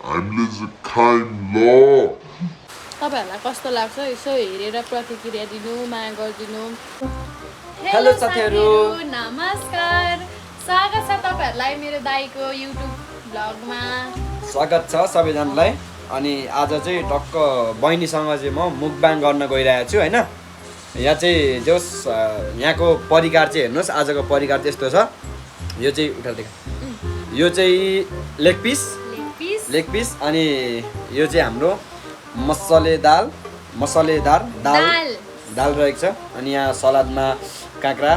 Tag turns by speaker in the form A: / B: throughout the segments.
A: हामीले चाहिँ खायौँ ल।
B: तपाईहरुलाई कस्तो लाग्छ यसो हेरेर प्रतिक्रिया दिनु, माया गरिदिनु।
C: हेलो साथीहरु,
B: नमस्कार। स्वागत छ तपाईहरुलाई मेरो दाइको YouTube भ्लगमा।
C: स्वागत छ सबैजनालाई। अनि आज चाहिँ टक्क बहिनीसँग चाहिँ म मुकबाङ गर्न गइरहेको छु हैन। यहाँ चाहिँ जोस यहाँको परिकार चाहिँ हेर्नुस्, आजको परिकार त्यस्तो छ। यो चाहिँ उठाएर देख। यो चाहिँ लेग पिस अनि यो चाहिँ हाम्रो मसलेदार दाल रहेको छ। अनि यहाँ सलादमा काँक्रा,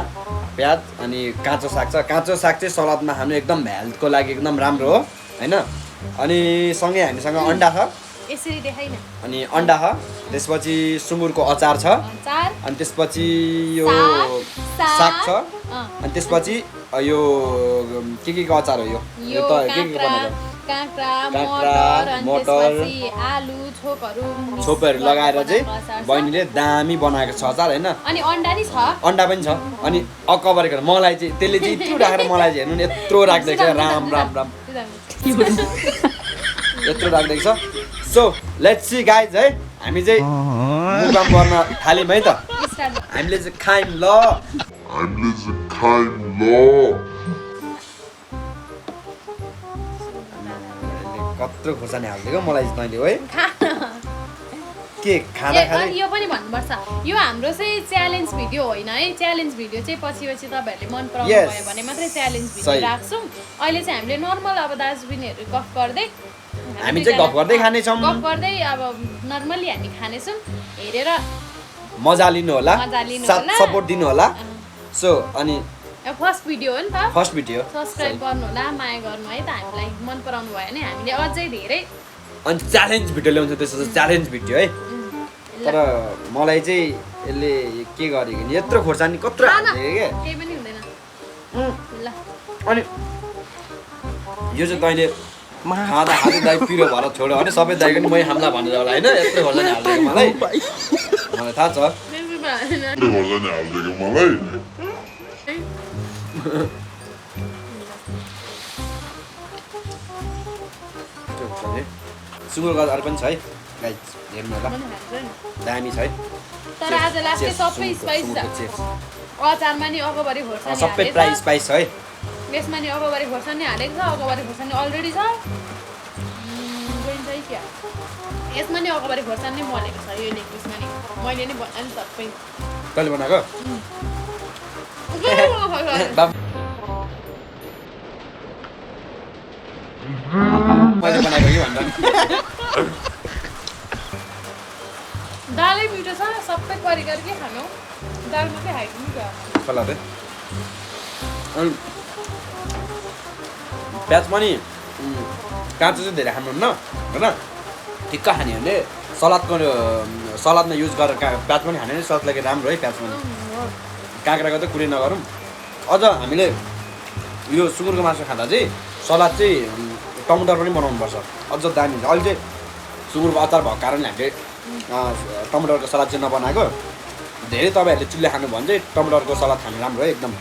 C: प्याज अनि काँचो साग छ। काँचो साग चाहिँ सलादमा खानु एकदम हेल्थको लागि एकदम राम्रो हो हैन। अनि सँगै हामीसँग अन्डा छ।
B: यसरी देखाइन। अनि
C: अन्डा छ, त्यसपछि सुँगुरको अचार छ, अनि त्यसपछि यो साग छ, अनि त्यसपछि यो के को अचार हो यो त के बनाएको
B: काँक्रा, मटर, आलु, छोपहरू
C: लगाएर चाहिँ बहिनीले दामी बनाएको छ अचार हैन।
B: अनि अन्डा नि छ,
C: अन्डा पनि छ। अनि अकबरेको मलाई चाहिँ त्यसले चाहिँ यत्रो राखेर मलाई चाहिँ हेर्नु नि यत्रो राख्दैछ राम यत्रो राख्दैछ। सो लेट्स सी गाइज है, हामी चाहिँ मुकबाङ गर्न थाल्यौँ है त। हामीले चाहिँ खायौँ ल। कत्रो खोर्सानी हालिदिएको मलाई तैँले है के खाँदा
B: यो पनि भन्नुपर्छ, यो हाम्रो चाहिँ च्यालेन्ज भिडियो होइन है। च्यालेन्ज भिडियो चाहिँ पछि तपाईहरुले मन पराउनु भयो भने मात्रै च्यालेन्ज भिडियो राख्छौँ। अहिले चाहिँ हामीले नर्मल अब दाजुबहिनीहरु गफ गर्दै
C: हामी चाहिँ गफ गर्दै खानेछौँ।
B: गफ गर्दै अब नर्मली हामी खानेछौँ। हेरेर
C: मजा लिनु होला, सपोर्ट दिनु होला। सो अनि
B: फर्स्ट भिडियो हो नि त,
C: फर्स्ट भिडियो
B: सब्स्क्राइब गर्नु होला, माया गर्नु है त। हामीलाई मन पराउनु भयो भने हामीले अझै धेरै
C: अनि च्यालेन्ज भिडियो ल्याउँछ। त्यसो च्यालेन्ज भिडियो है। तर मलाई चाहिँ यसले के गरेको नि यत्रो खोर्सानी कत्रो हालिदियो के
B: केही पनि हुँदैन ल।
C: अनि यो चाहिँ तैँले खाँदा खाँदै दाइ पिरो भएर छोड्यो भने सबै दाइको नि मै हाम्ला भनेर होला होइन। यत्रो खोर्सानी हालिदिएको मलाई थाहा छ। सुँगुरको अचार पनि छ है गाइस, हेर्नु होला दामी छ है।
B: तर आज लास्टै सबै स्पाइस छ। अचारमा नि अगबरी खोर्सानी
C: सबै प्राइस स्पाइस छ है।
B: यसमा नि अगबरी खोर्सानी हालेको छ। अगबरी खोर्सानी अलरेडी छ। यसमा नि अगबरी खोर्सानी मलेको छ। यो लेगपिसमा नि मैले नि बनाएँ नि सबै।
C: तैँले बनाएको? मैले बनाएको कि भन्दा
B: दालै मिठो छ। सबै परिकार के खानु, दाल मात्रै खाइदिनु नि त।
C: कला रे। अनि प्याज पनि काँचो चाहिँ धेरै खानुहुन्न होइन। ठिक्क खाने हो भने सलादमा युज गरेर प्याज पनि खाने स्वाद लागि राम्रो है प्याज पनि। काँक्राको त कुरै नगरौँ। अझ हामीले यो सुँगुरको मासु खाँदा चाहिँ सलाद चाहिँ टमाटर पनि बनाउनुपर्छ, अझ दामी हुन्छ। अहिले चाहिँ सुँगुरको अचार भएको कारणले हामीले टमाटरको सलाद चाहिँ नबनाएको। धेरै तपाईँहरूले चिल्ले खानु भने चाहिँ टमाटरको सलाद खानु राम्रो है एकदम।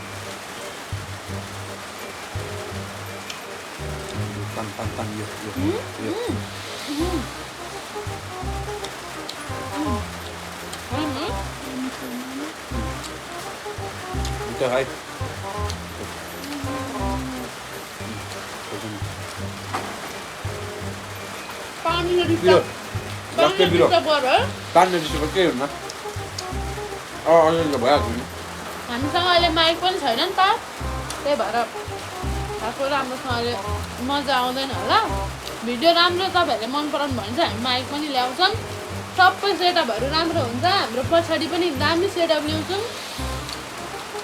C: है पानी के हुन्न भइहाल्छ नि।
B: हामीसँग अहिले माइक पनि छैन नि त, त्यही भएर खाएको राम्रोसँगले मजा आउँदैन होला। भिडियो राम्रो तपाईँहरूले मन पराउनु भने चाहिँ हामी माइक पनि ल्याउँछौँ। सबै सेटअपहरू राम्रो हुन्छ। हाम्रो पछाडि पनि दामी सेटअप ल्याउँछौँ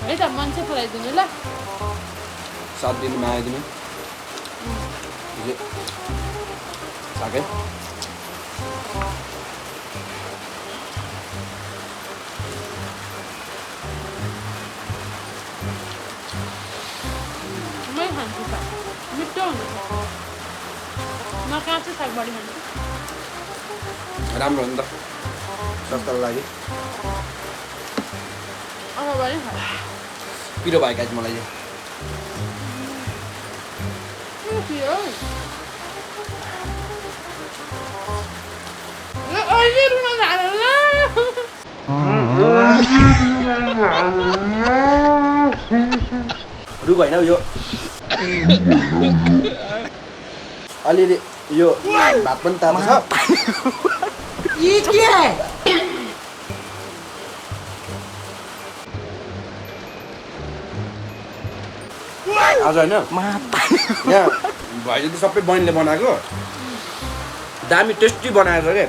B: है त। मान्छे पठाइदिनु ल,
C: साथ दिनु माया दिनु साकै।
B: मै खान्छु त, मिठो हुन्छ। म काँचो साग बढी खान्छु।
C: राम्रो हो नि त स्वास्थ्यको लागि। पिरो भएको आज मलाई
B: दिदी रुन थाल्यो ल
C: रुख होइन यो अलिअलि यो भात पनि तातो छ आज होइन यहाँ भाइले सबै बहिनीले बनाएको दामी टेस्टी बनाएको छ क्या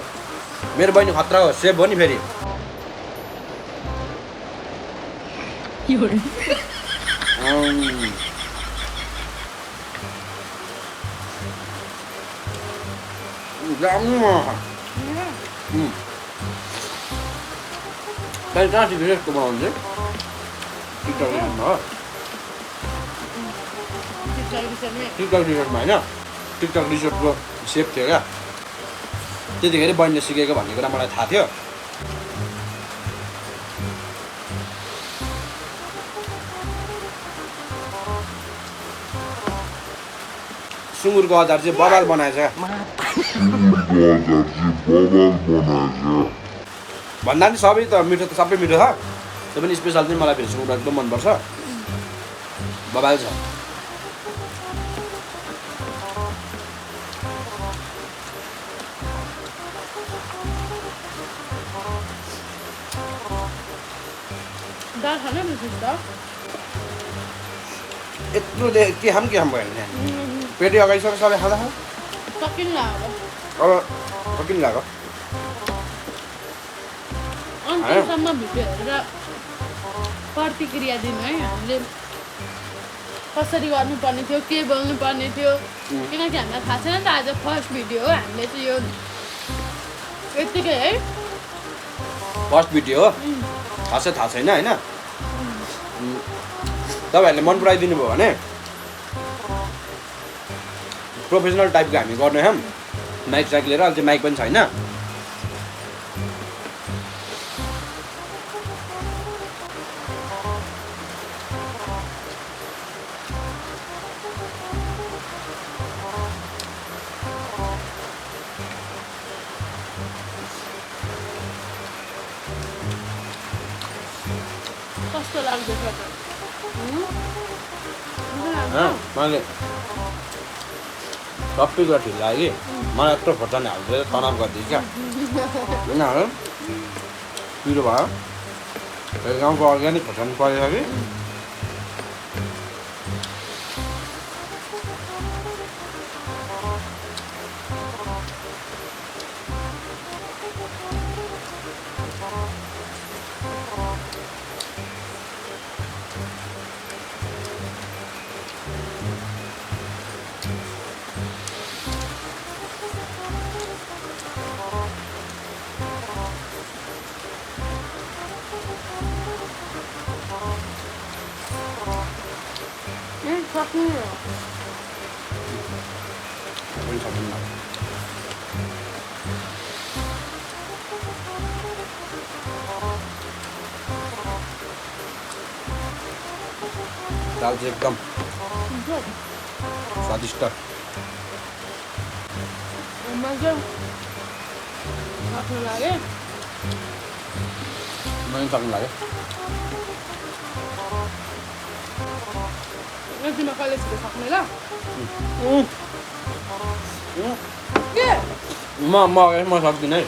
C: मेरो बहिनी खतरा हो सेफ हो नि फेरि कहाँ सिकेको यस्तो बनाउनु चाहिँ टिकटक हो टिकटक रिसोर्टमा होइन टिकटक रिसोर्टको सेफ थियो क्या त्यतिखेर बहिनीले सिकेको भन्ने कुरा मलाई थाहा थियो सुँगुरको अचार चाहिँ बबाल बनाएछ भन्दा नि सबै त मिठो त सबै मिठो छ त्यो पनि स्पेसल चाहिँ मलाई फेरि सुँगुर एकदम मनपर्छ बबाल छ
B: दाल खानै बिर्सिन्छ
C: यत्रोले के खाम भयो भने पेटी अगाडिसक्यो सबै खाँदा
B: सकिन लाग्यो
C: अब सकिन लाग्यो
B: अन्तिमसम्म भिडियो हेरेर प्रतिक्रिया दिनु है हामीले कसरी गर्नुपर्ने थियो के बोल्नु पर्ने थियो किनकि हामीलाई थाहा छैन नि त आज फर्स्ट भिडियो हो हामीले चाहिँ यो यत्तिकै है
C: फर्स्ट भिडियो हो थाहा छैन होइन तपाईँहरूले मन पराइदिनु भयो भने प्रोफेसनल टाइपको हामी गर्ने छौँ माइक साइक लिएर अहिले चाहिँ माइक पनि छैन
B: कस्तो लाग्दैछ त
C: मैले सबै कुरा ठिक लाग्यो कि मलाई यत्रो खोर्सानी हाल्दै तनाव गरिदियो क्या किनभने पिरो भयो गाउँको अर्ग्यानिक खोर्सानी परेछ कि
B: सक्नु
C: पनि सक्दैन दाल चाहिँ एकदम स्वादिष्ट
B: मजा आफ्नो लाग्यो
C: मलाई सक्नु लाग्यो
B: तिमीमा कहिले छिटो सक्ने ल के
C: म सक्दिनँ है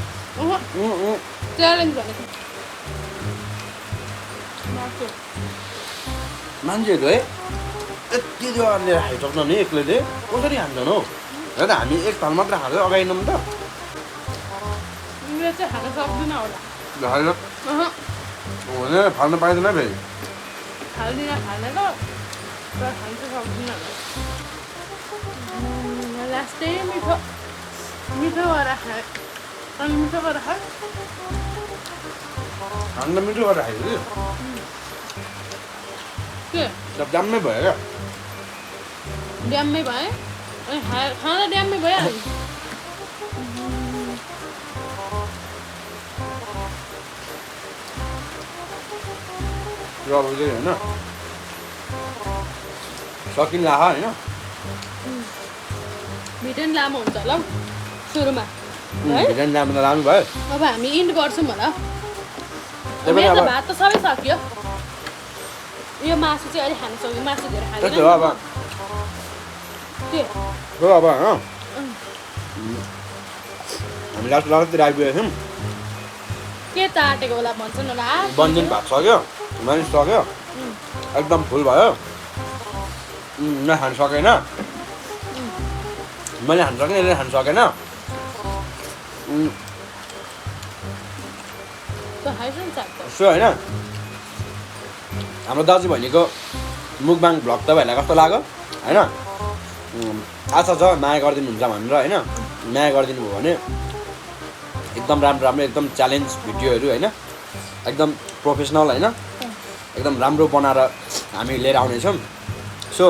B: च्यालेन्ज भनेको
C: मान्छेहरू है यति जोरले खाइसक्नु नि एक्लैले कसरी खान्छन् हौ र त हामी एक थाल मात्र खाँदै अगाइनौँ त
B: तिमीले चाहिँ खान सक्दैन होला
C: भने फाल्न पाइँदैन फेरि
B: खाल्दिनँ खाने त तर खान चाहिँ सक्दिनँ होला लास्टै मिठो मिठो गरेर खाएँ अनि मिठो गरेर खाएँ
C: खान त मिठो गरेर खायो
B: के
C: कि ड्याम्मै भयो क्या
B: ड्याममै भएँ अनि खाँदा ड्याममै भइहाल्यो
C: अब चाहिँ होइन सकिन्ला होइन
B: भिडियो पनि लामो हुन्छ होला हौ सुरुमा
C: भिडियो राम्रो राम्रो भयो
B: अब हामी इन्ड गर्छौँ होला
C: त्यही पनि
B: मेरो त
C: अब
B: भात त सबै सक्यो यो मासु चाहिँ अलिक खानु सक्यो मासु धेरै
C: त्यस्तो हो अब
B: के
C: हो अब हामी लास्टतिर आइपुगेको थियौँ
B: के त आँटेको होला भन्छन् होला
C: बन्दिन भात सक्यो मानिस सक्यो एकदम फुल भयो खानु सकेन मैले खानु सकेन यसले खानु सकेन सो होइन हाम्रो दाजु बहिनीको मुकबाङ भ्लग तपाईँहरूलाई कस्तो लाग्यो होइन आशा छ माया गरिदिनुहुन्छ भनेर होइन माया गरिदिनु भयो भने एकदम राम्रो राम्रो एकदम च्यालेन्ज भिडियोहरू होइन एकदम प्रोफेसनल होइन एकदम राम्रो बनाएर हामी लिएर आउनेछौँ सो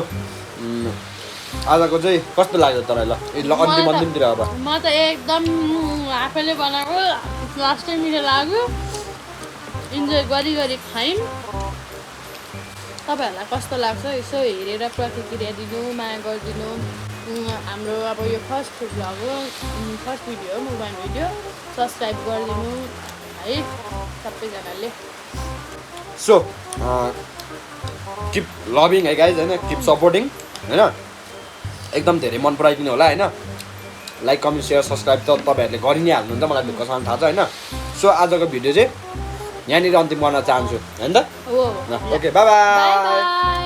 C: आजको चाहिँ कस्तो लाग्यो तपाईँलाई अन्तिम अन्तिमतिर अब
B: म त एकदम आफैले बनाएको लास्टै मिठो लाग्यो इन्जोय गरी गरी खायौँ तपाईँहरूलाई कस्तो लाग्छ यसो हेरेर प्रतिक्रिया दिनु माया गरिदिनु हाम्रो अब यो फर्स्ट भ्लग हो फर्स्ट भिडियो हो मोबाइल भिडियो सब्सक्राइब गरिदिनु है सबैजनाले
C: सो किप लभिङ है गाइज होइन किप सपोर्टिङ होइन एकदम धेरै मन पराइदिनु होला होइन लाइक कमेन्ट सेयर सब्सक्राइब त तपाईँहरूले गरि नै हाल्नुहुन्छ मलाई ढुक्कसँग थाहा छ होइन सो आजको भिडियो चाहिँ यहाँनिर अन्तिम गर्न चाहन्छु होइन त
B: हो
C: ओके बाई बाई
B: बाई